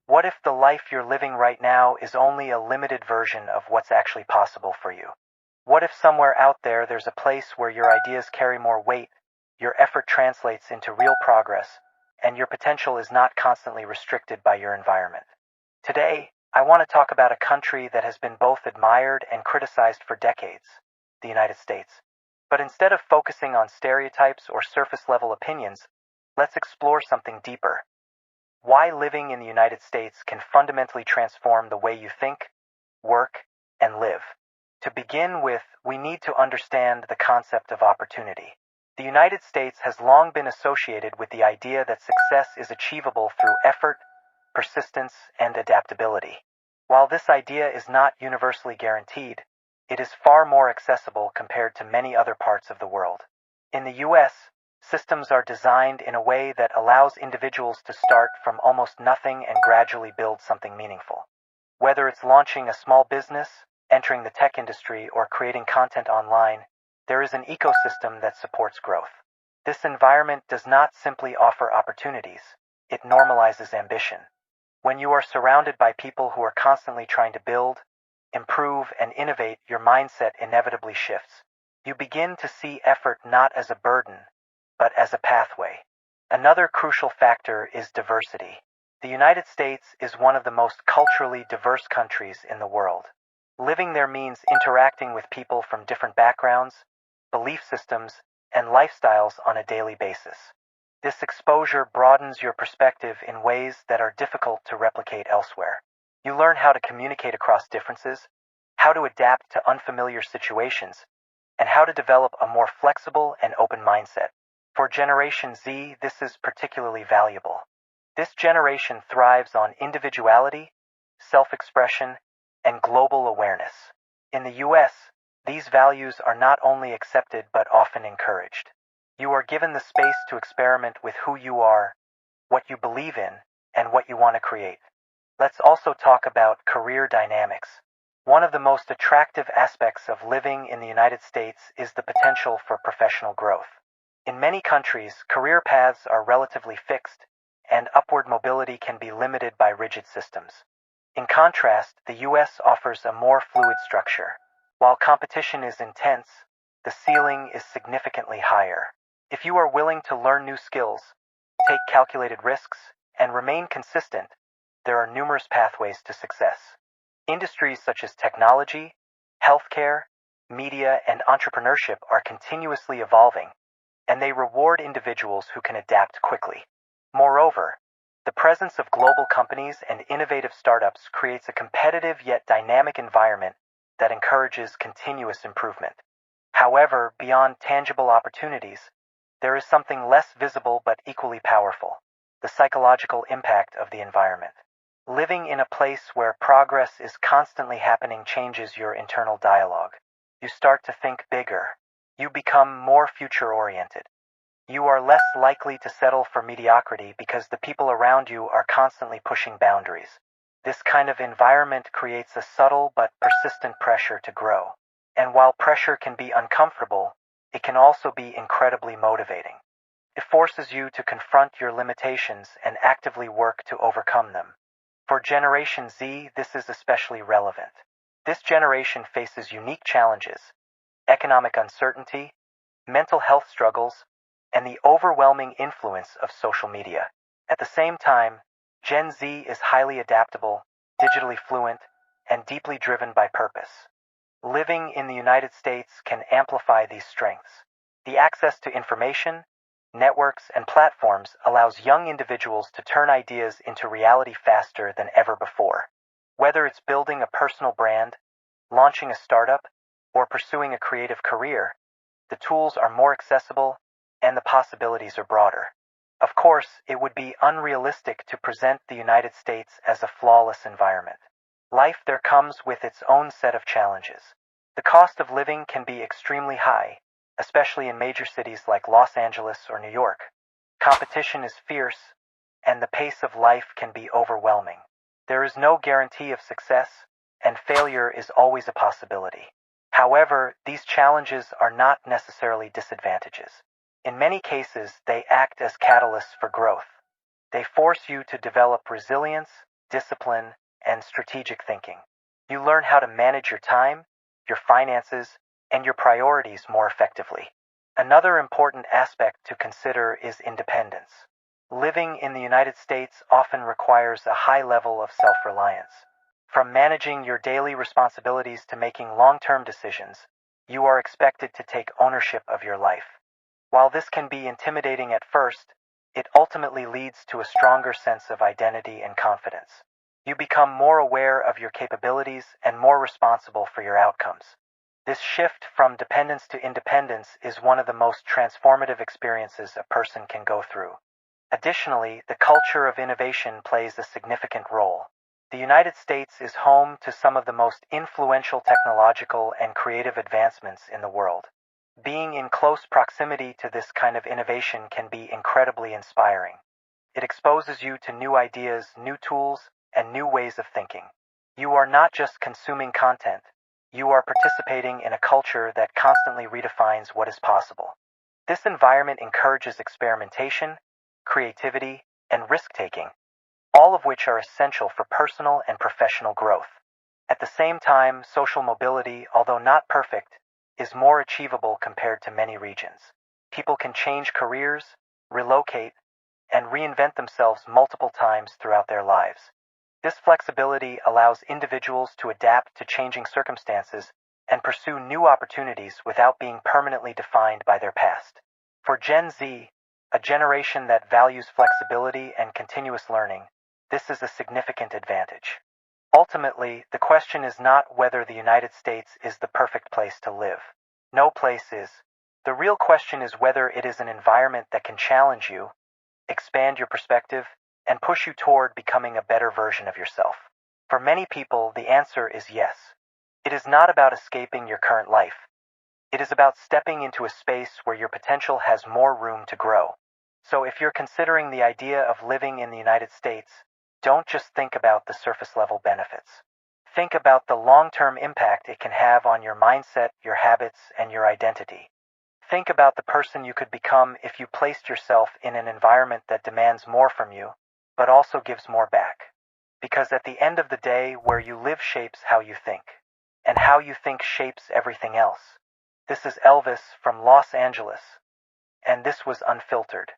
What if the life you're living right now is only a limited version of what's actually possible for you? What if somewhere out there there's a place where your ideas carry more weight, your effort translates into real progress, and your potential is not constantly restricted by your environment? Today, I want to talk about a country that has been both admired and criticized for decades, the United States. But instead of focusing on stereotypes or surface level opinions, let's explore something deeper. Why living in the United States can fundamentally transform the way you think, work, and live. To begin with, we need to understand the concept of opportunity. The United States has long been associated with the idea that success is achievable through effort, persistence, and adaptability. While this idea is not universally guaranteed, it is far more accessible compared to many other parts of the world. In the US, systems are designed in a way that allows individuals to start from almost nothing and gradually build something meaningful. Whether it's launching a small business, entering the tech industry, or creating content online, there is an ecosystem that supports growth. This environment does not simply offer opportunities, it normalizes ambition. When you are surrounded by people who are constantly trying to build, improve, and innovate, your mindset inevitably shifts. You begin to see effort not as a burden, but as a pathway. Another crucial factor is diversity. The United States is one of the most culturally diverse countries in the world. Living there means interacting with people from different backgrounds, belief systems, and lifestyles on a daily basis. This exposure broadens your perspective in ways that are difficult to replicate elsewhere. You learn how to communicate across differences, how to adapt to unfamiliar situations, and how to develop a more flexible and open mindset. For Generation Z, this is particularly valuable. This generation thrives on individuality, self-expression, and global awareness. In the US, these values are not only accepted but often encouraged. You are given the space to experiment with who you are, what you believe in, and what you want to create. Let's also talk about career dynamics. One of the most attractive aspects of living in the United States is the potential for professional growth. In many countries, career paths are relatively fixed, and upward mobility can be limited by rigid systems. In contrast, the US offers a more fluid structure. While competition is intense, the ceiling is significantly higher. If you are willing to learn new skills, take calculated risks, and remain consistent, there are numerous pathways to success. Industries such as technology, healthcare, media, and entrepreneurship are continuously evolving, and they reward individuals who can adapt quickly. Moreover, the presence of global companies and innovative startups creates a competitive yet dynamic environment that encourages continuous improvement. However, beyond tangible opportunities, there is something less visible but equally powerful: the psychological impact of the environment. Living in a place where progress is constantly happening changes your internal dialogue. You start to think bigger. You become more future-oriented. You are less likely to settle for mediocrity because the people around you are constantly pushing boundaries. This kind of environment creates a subtle but persistent pressure to grow. And while pressure can be uncomfortable, it can also be incredibly motivating. It forces you to confront your limitations and actively work to overcome them. For Generation Z, this is especially relevant. This generation faces unique challenges: economic uncertainty, mental health struggles, and the overwhelming influence of social media. At the same time, Gen Z is highly adaptable, digitally fluent, and deeply driven by purpose. Living in the United States can amplify these strengths. The access to information, networks, and platforms allows young individuals to turn ideas into reality faster than ever before. Whether it's building a personal brand, launching a startup, or pursuing a creative career, the tools are more accessible and the possibilities are broader. Of course, it would be unrealistic to present the United States as a flawless environment. Life there comes with its own set of challenges. The cost of living can be extremely high, especially in major cities like Los Angeles or New York. Competition is fierce, and the pace of life can be overwhelming. There is no guarantee of success, and failure is always a possibility. However, these challenges are not necessarily disadvantages. In many cases, they act as catalysts for growth. They force you to develop resilience, discipline, and strategic thinking. You learn how to manage your time, your finances, and your priorities more effectively. Another important aspect to consider is independence. Living in the United States often requires a high level of self-reliance. From managing your daily responsibilities to making long-term decisions, you are expected to take ownership of your life. While this can be intimidating at first, it ultimately leads to a stronger sense of identity and confidence. You become more aware of your capabilities and more responsible for your outcomes. This shift from dependence to independence is one of the most transformative experiences a person can go through. Additionally, the culture of innovation plays a significant role. The United States is home to some of the most influential technological and creative advancements in the world. Being in close proximity to this kind of innovation can be incredibly inspiring. It exposes you to new ideas, new tools, and new ways of thinking. You are not just consuming content, you are participating in a culture that constantly redefines what is possible. This environment encourages experimentation, creativity, and risk-taking, all of which are essential for personal and professional growth. At the same time, social mobility, although not perfect, is more achievable compared to many regions. People can change careers, relocate, and reinvent themselves multiple times throughout their lives. This flexibility allows individuals to adapt to changing circumstances and pursue new opportunities without being permanently defined by their past. For Gen Z, a generation that values flexibility and continuous learning, this is a significant advantage. Ultimately, the question is not whether the United States is the perfect place to live. No place is. The real question is whether it is an environment that can challenge you, expand your perspective, and push you toward becoming a better version of yourself. For many people, the answer is yes. It is not about escaping your current life. It is about stepping into a space where your potential has more room to grow. So if you're considering the idea of living in the United States, don't just think about the surface-level benefits. Think about the long-term impact it can have on your mindset, your habits, and your identity. Think about the person you could become if you placed yourself in an environment that demands more from you, but also gives more back. Because at the end of the day, where you live shapes how you think, and how you think shapes everything else. This is Elvis from Los Angeles, and this was Unfiltered.